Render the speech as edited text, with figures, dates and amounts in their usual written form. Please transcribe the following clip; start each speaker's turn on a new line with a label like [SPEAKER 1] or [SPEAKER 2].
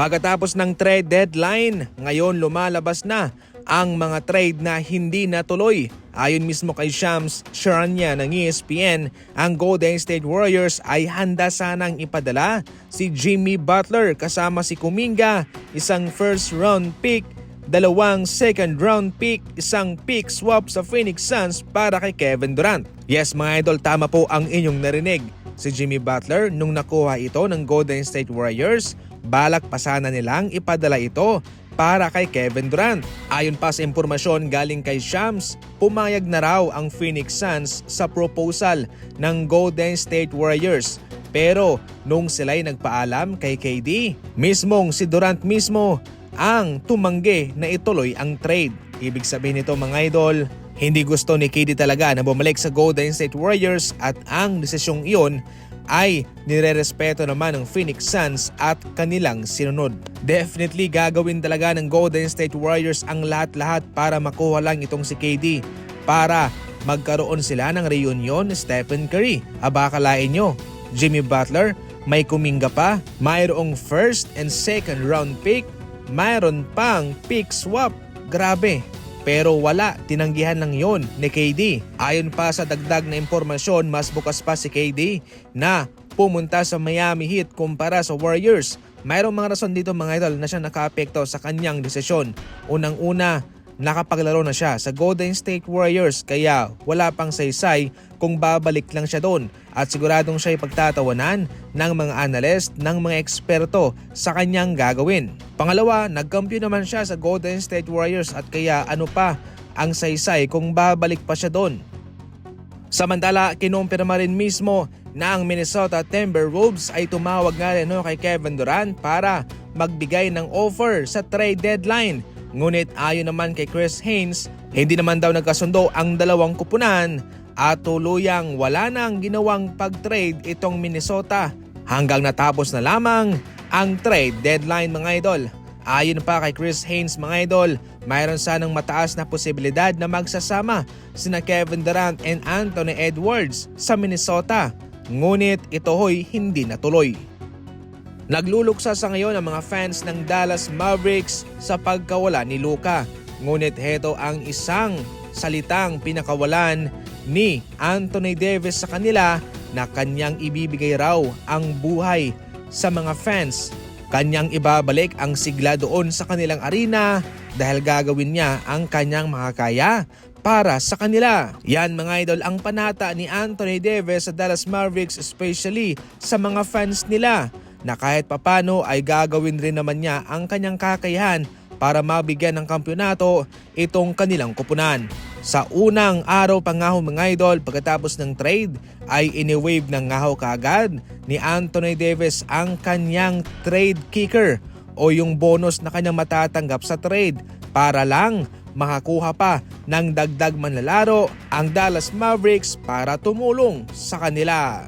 [SPEAKER 1] Pagkatapos ng trade deadline, ngayon lumalabas na ang mga trade na hindi natuloy. Ayon mismo kay Shams Charania ng ESPN, ang Golden State Warriors ay handa sanang ipadala si Jimmy Butler kasama si Kuminga, isang first round pick, 2 second round pick, isang pick swap sa Phoenix Suns para kay Kevin Durant. Yes mga idol, tama po ang inyong narinig. Si Jimmy Butler nung nakuha ito ng Golden State Warriors, balak pa sana nilang ipadala ito para kay Kevin Durant. Ayon pa sa impormasyon galing kay Shams, pumayag na raw ang Phoenix Suns sa proposal ng Golden State Warriors. Pero nung sila'y nagpaalam kay KD, mismong si Durant mismo ang tumanggi na ituloy ang trade. Ibig sabihin nito mga idol, hindi gusto ni KD talaga na bumalik sa Golden State Warriors at ang desisyong iyon ay nirerespeto naman ng Phoenix Suns at kanilang sinunod. Definitely gagawin talaga ng Golden State Warriors ang lahat-lahat para makuha lang itong si KD para magkaroon sila ng reunion ni Stephen Curry. Aba kalain nyo, Jimmy Butler, may Kuminga pa, mayroong first and second round pick, mayroon pang pick swap. Grabe. Pero wala, tinanggihan lang yon ni KD. Ayon pa sa dagdag na impormasyon, mas bukas pa si KD na pumunta sa Miami Heat kumpara sa Warriors. Mayroong mga rason dito mga idol na siya nakaapekto sa kanyang desisyon. Unang-una, nakapaglaro na siya sa Golden State Warriors kaya wala pang saysay kung babalik lang siya doon. At siguradong siya ipagtatawanan ng mga analyst, ng mga eksperto sa kanyang gagawin. Pangalawa, nagkampiyon naman siya sa Golden State Warriors at kaya ano pa ang saysay kung babalik pa siya doon. Samantala, kinumpirma rin mismo na ang Minnesota Timberwolves ay tumawag nga rin kay Kevin Durant para magbigay ng offer sa trade deadline. Ngunit ayon naman kay Chris Haynes, hindi naman daw nagkasundo ang dalawang kupunan at tuluyang wala nang ginawang pag-trade itong Minnesota hanggang natapos na lamang ang trade deadline mga idol. Ayon pa kay Chris Haynes mga idol, mayroon sanang mataas na posibilidad na magsasama sina Kevin Durant and Anthony Edwards sa Minnesota. Ngunit ito ho'y hindi natuloy. Nagluluksa sa ngayon ang mga fans ng Dallas Mavericks sa pagkawala ni Luka. Ngunit heto ang isang salitang pinakawalan ni Anthony Davis sa kanila na kanyang ibibigay raw ang buhay sa mga fans. Kanyang ibabalik ang sigla doon sa kanilang arena dahil gagawin niya ang kanyang makakaya para sa kanila. Yan mga idol ang panata ni Anthony Davis sa Dallas Mavericks, especially sa mga fans nila, na kahit papano ay gagawin rin naman niya ang kanyang kakayahan para mabigyan ng kampyonato itong kanilang kupunan. Sa unang araw pa nga mga idol, pagkatapos ng trade ay iniwave ng ngaho kaagad ni Anthony Davis ang kanyang trade kicker o yung bonus na kanyang matatanggap sa trade para lang makakuha pa ng dagdag manlalaro ang Dallas Mavericks para tumulong sa kanila.